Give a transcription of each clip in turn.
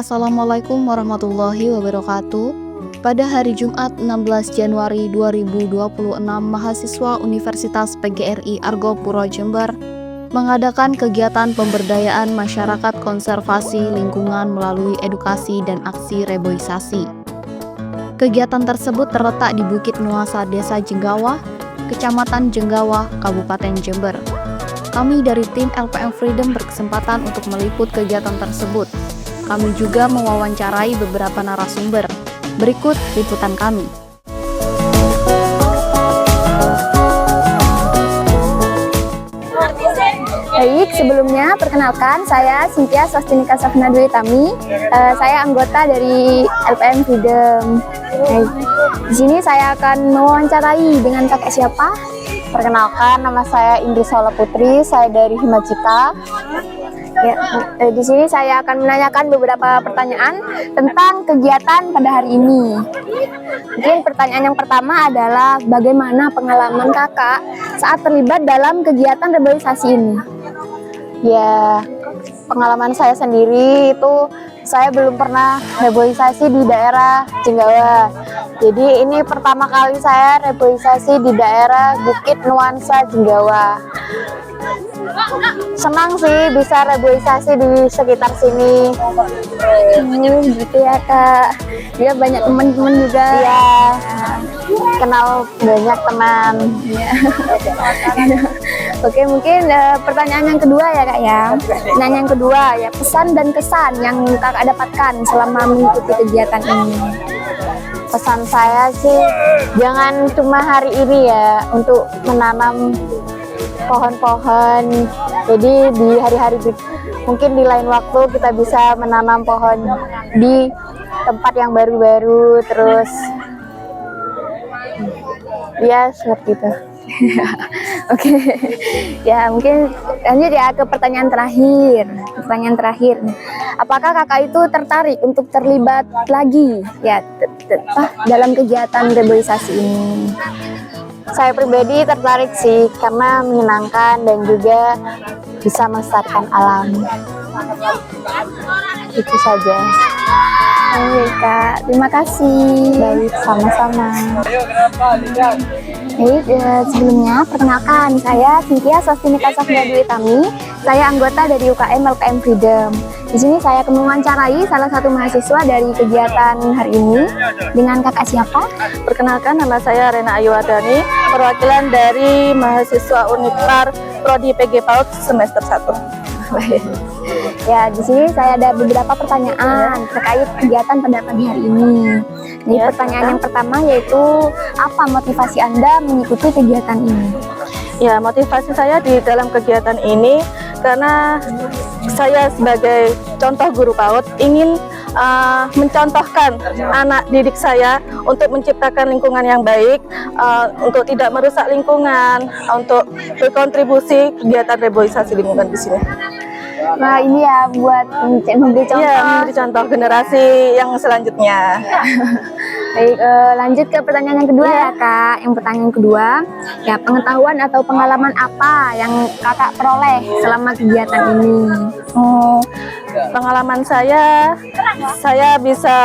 Assalamualaikum warahmatullahi wabarakatuh. Pada hari Jumat 16 Januari 2026, mahasiswa Universitas PGRI Argopuro Jember mengadakan kegiatan pemberdayaan masyarakat konservasi lingkungan melalui edukasi dan aksi reboisasi. Kegiatan tersebut terletak di Bukit Nuasa, Desa Jenggawah, Kecamatan Jenggawah, Kabupaten Jember. Kami dari tim LPM Freedom berkesempatan untuk meliput kegiatan tersebut. Kami juga mewawancarai beberapa narasumber. Berikut liputan kami. Baik, sebelumnya perkenalkan saya Cynthia Swastinika Safna Dwi Tami. Saya anggota dari LPM Freedom. Baik, di sini saya akan mewawancarai dengan kakak siapa? Perkenalkan, nama saya Indri Sola Putri, saya dari Himajika. Ya, di sini saya akan menanyakan beberapa pertanyaan tentang kegiatan pada hari ini. Mungkin pertanyaan yang pertama adalah bagaimana pengalaman kakak saat terlibat dalam kegiatan reboisasi ini? Ya, pengalaman saya sendiri itu saya belum pernah reboisasi di daerah Jenggawah. Jadi ini pertama kali saya reboisasi di daerah Bukit Nuasa Jenggawah. Senang sih bisa reboisasi di sekitar sini. Gitu ya kak. Dia banyak teman-teman juga. Iya, kenal banyak teman. Ya. Oke, mungkin pertanyaan yang kedua ya kak ya. Pertanyaan yang kedua ya, pesan dan kesan yang kakak dapatkan selama mengikuti kegiatan ini. Pesan saya sih, jangan cuma hari ini ya untuk menanam pohon-pohon. Jadi di hari-hari mungkin di lain waktu kita bisa menanam pohon di tempat yang baru-baru, terus ya seperti itu. Oke, ya mungkin lanjut ya ke pertanyaan terakhir. Pertanyaan terakhir, apakah kakak itu tertarik untuk terlibat lagi ya dalam kegiatan reboisasi ini? Saya pribadi tertarik sih karena menyenangkan dan juga bisa melestarikan alam. Itu saja. Oke kak, terima kasih. Baik, sama-sama. Baik, sebelumnya perkenalkan saya Cynthia Swastinika Safna Dwi Tami. Saya anggota dari UKM LPM Freedom. Di sini saya akan mewawancarai salah satu mahasiswa dari kegiatan hari ini. Dengan kakak siapa? Perkenalkan, nama saya Rena Ayu Ardani, perwakilan dari mahasiswa Unipar Prodi PG PAUD semester 1. Ya, di sini saya ada beberapa pertanyaan terkait kegiatan pada pagi hari ini. Jadi pertanyaan yang pertama yaitu apa motivasi Anda mengikuti kegiatan ini? Ya, motivasi saya di dalam kegiatan ini karena saya sebagai contoh guru PAUD ingin mencontohkan anak didik saya untuk menciptakan lingkungan yang baik, untuk tidak merusak lingkungan, untuk berkontribusi kegiatan reboisasi lingkungan di sini. Nah ini ya buat memberi contoh. Iya, memberi contoh generasi yang selanjutnya. Baik, lanjut ke pertanyaan yang kedua ya kak. Yang pertanyaan kedua, ya pengetahuan atau pengalaman apa yang kakak peroleh selama kegiatan ini? Pengalaman saya bisa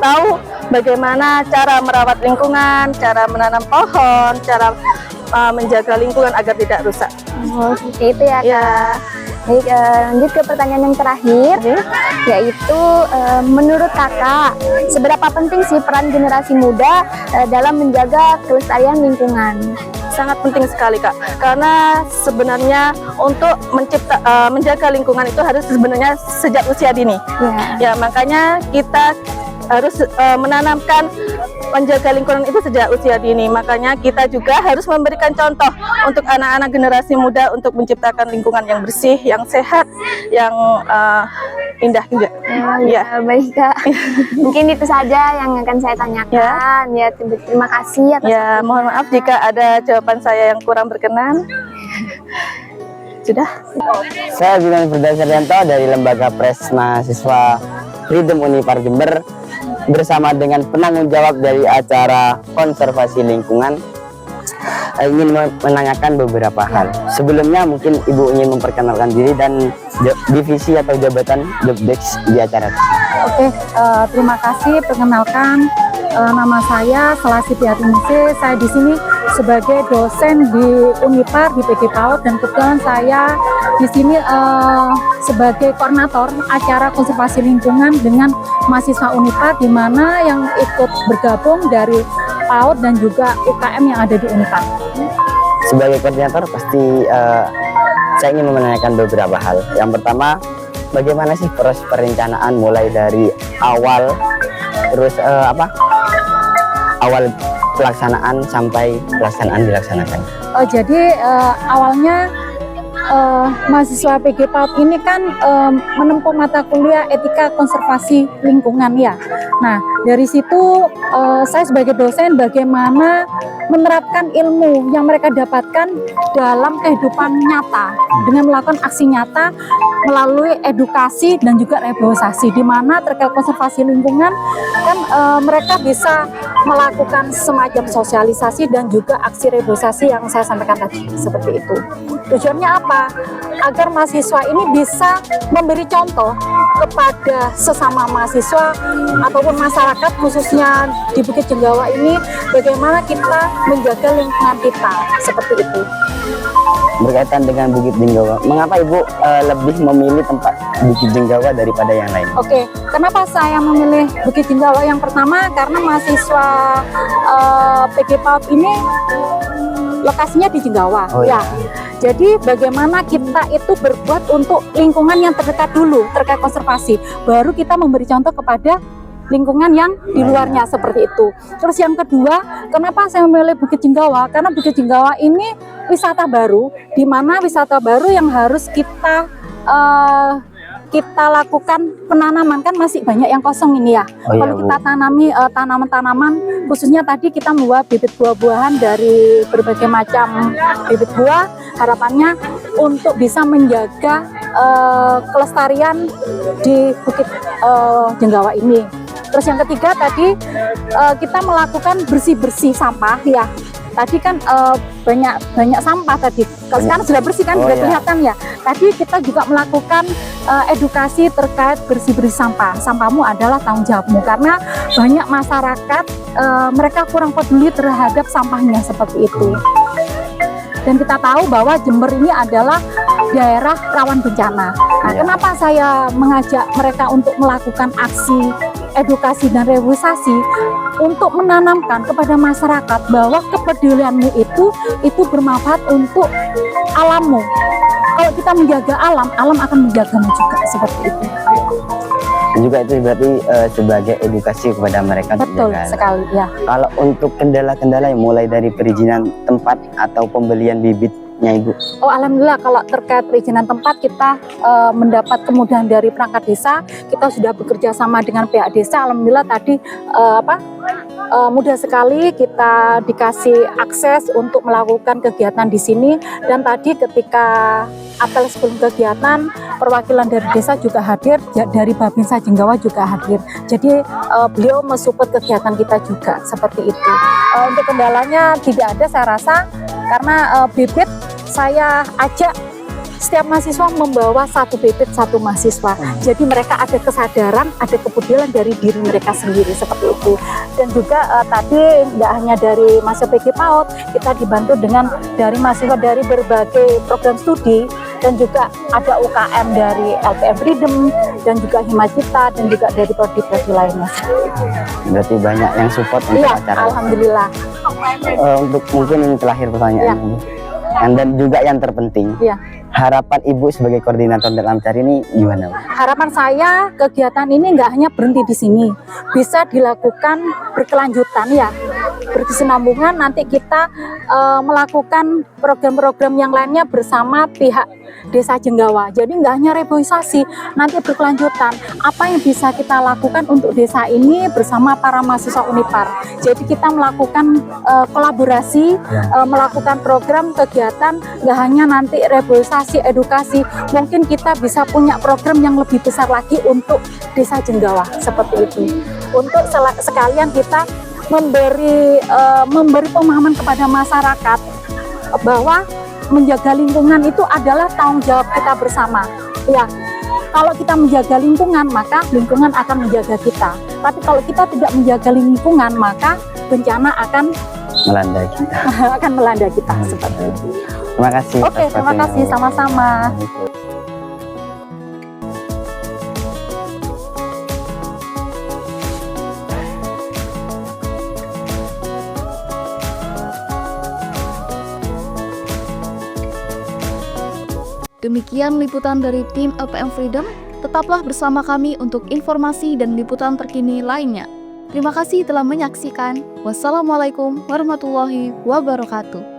tahu bagaimana cara merawat lingkungan, cara menanam pohon, cara menjaga lingkungan agar tidak rusak. Oh, seperti itu ya kak. Baik, lanjut ke pertanyaan yang terakhir, yaitu menurut kakak seberapa penting sih peran generasi muda dalam menjaga kelestarian lingkungan? Sangat penting sekali kak, karena sebenarnya untuk menjaga lingkungan itu harus sebenarnya sejak usia dini. Ya, makanya kita harus menanamkan menjaga lingkungan itu sejak usia dini. Makanya kita juga harus memberikan contoh untuk anak-anak generasi muda untuk menciptakan lingkungan yang bersih, yang sehat, yang indah juga. Ya, baik kak. Mungkin itu saja yang akan saya tanyakan. Ya, terima kasih atas ya, mohon maaf jika ada jawaban saya yang kurang berkenan. Sudah. Saya Biman Firdaus Haryanto dari Lembaga Pres Mahasiswa Freedom Unipar Jember bersama dengan penanggung jawab dari acara konservasi lingkungan. ingin menanyakan beberapa hal. Sebelumnya mungkin Ibu ingin memperkenalkan diri dan divisi atau jabatan job desk di acara. Oke, terima kasih. Perkenalkan, nama saya Selasih Biatunise. Saya di sini sebagai dosen di Unipar di PG PAUD, dan kebetulan saya di sini sebagai koordinator acara konservasi lingkungan dengan mahasiswa Unipar, di mana yang ikut bergabung dari PAUD dan juga UKM yang ada di Unipar. Sebagai koordinator pasti saya ingin menanyakan beberapa hal. Yang pertama, bagaimana sih proses perencanaan mulai dari awal terus awal pelaksanaan sampai pelaksanaan dilaksanakan? Jadi awalnya mahasiswa PG PAUD ini kan menempuh mata kuliah etika konservasi lingkungan ya. Nah, dari situ saya sebagai dosen bagaimana menerapkan ilmu yang mereka dapatkan dalam kehidupan nyata dengan melakukan aksi nyata melalui edukasi dan juga reboisasi, di mana terkait konservasi lingkungan kan mereka bisa melakukan semacam sosialisasi dan juga aksi reboisasi yang saya sampaikan tadi seperti itu. Tujuannya apa? Agar mahasiswa ini bisa memberi contoh kepada sesama mahasiswa ataupun masyarakat khususnya di Bukit Jenggawa ini, bagaimana kita menjaga lingkungan kita seperti itu. Berkaitan dengan Bukit Jenggawa, mengapa Ibu lebih memilih tempat Bukit Jenggawa daripada yang lain? Oke, kenapa saya memilih Bukit Jenggawa? Yang pertama karena mahasiswa PG PAUD ini lokasinya di Jenggawa. Oh, ya. Jadi bagaimana kita itu berbuat untuk lingkungan yang terdekat dulu terkait konservasi, baru kita memberi contoh kepada lingkungan yang di luarnya seperti itu. Terus yang kedua, kenapa saya memilih Bukit Jenggawa? Karena Bukit Jenggawa ini wisata baru, di mana wisata baru yang harus kita lakukan penanaman, kan masih banyak yang kosong ini ya. Oh, iya, kalau kita tanami tanaman-tanaman, khususnya tadi kita membawa bibit buah-buahan dari berbagai macam bibit buah, harapannya untuk bisa menjaga kelestarian di Bukit Jenggawa ini. Terus yang ketiga tadi kita melakukan bersih-bersih sampah ya. Tadi kan banyak sampah tadi. Kalau sekarang sudah bersih kan, sudah kelihatan ya. Tadi kita juga melakukan edukasi terkait bersih-bersih sampah. Sampahmu adalah tanggung jawabmu, karena banyak masyarakat mereka kurang peduli terhadap sampahnya seperti itu. Dan kita tahu bahwa Jember ini adalah daerah rawan bencana. Nah, kenapa saya mengajak mereka untuk melakukan aksi edukasi dan reboisasi, untuk menanamkan kepada masyarakat bahwa kepedulianmu itu bermanfaat untuk alammu. Kalau kita menjaga alam, alam akan menjagamu juga seperti itu. Juga itu berarti sebagai edukasi kepada mereka. Betul sekali ya. Kalau untuk kendala-kendala yang mulai dari perizinan tempat atau pembelian bibitnya Ibu? Oh, alhamdulillah kalau terkait perizinan tempat kita mendapat kemudahan dari perangkat desa. Kita sudah bekerja sama dengan pihak desa. Alhamdulillah tadi mudah sekali kita dikasih akses untuk melakukan kegiatan di sini. Dan tadi ketika apel sebelum kegiatan, perwakilan dari desa juga hadir, dari Babinsa Jenggawa juga hadir. Jadi beliau mensupport kegiatan kita juga seperti itu. Untuk kendalanya tidak ada saya rasa, karena bibit saya ajak setiap mahasiswa membawa satu bibit satu mahasiswa. Jadi mereka ada kesadaran, ada kepedulian dari diri mereka sendiri seperti itu. Dan juga tadi tidak hanya dari mahasiswa PG PAUD, kita dibantu dengan dari mahasiswa dari berbagai program studi, dan juga ada UKM dari LPM Freedom dan juga Himacita, dan juga dari prodi-prodi lainnya. Berarti banyak yang support untuk Iya, acara. alhamdulillah. Untuk mungkin ini terakhir pertanyaan, dan juga yang terpenting, Iya. harapan Ibu sebagai koordinator dalam acara ini gimana? Harapan saya kegiatan ini nggak hanya berhenti di sini, bisa dilakukan berkelanjutan ya, berkesinambungan. Nanti kita melakukan program-program yang lainnya bersama pihak Desa Jenggawa. Jadi nggak hanya reboisasi, nanti berkelanjutan. Apa yang bisa kita lakukan untuk desa ini bersama para mahasiswa Unipar. Jadi kita melakukan kolaborasi, melakukan program kegiatan, nggak hanya nanti reboisasi, edukasi. Mungkin kita bisa punya program yang lebih besar lagi untuk Desa Jenggawa seperti itu. Untuk sekalian kita memberi pemahaman kepada masyarakat bahwa menjaga lingkungan itu adalah tanggung jawab kita bersama. Ya, kalau kita menjaga lingkungan, maka lingkungan akan menjaga kita. Tapi kalau kita tidak menjaga lingkungan, maka bencana akan melanda kita. akan melanda kita seperti itu. Terima kasih. Oke, terima kasih, sama-sama. Demikian liputan dari tim LPM Freedom. Tetaplah bersama kami untuk informasi dan liputan terkini lainnya. Terima kasih telah menyaksikan. Wassalamualaikum warahmatullahi wabarakatuh.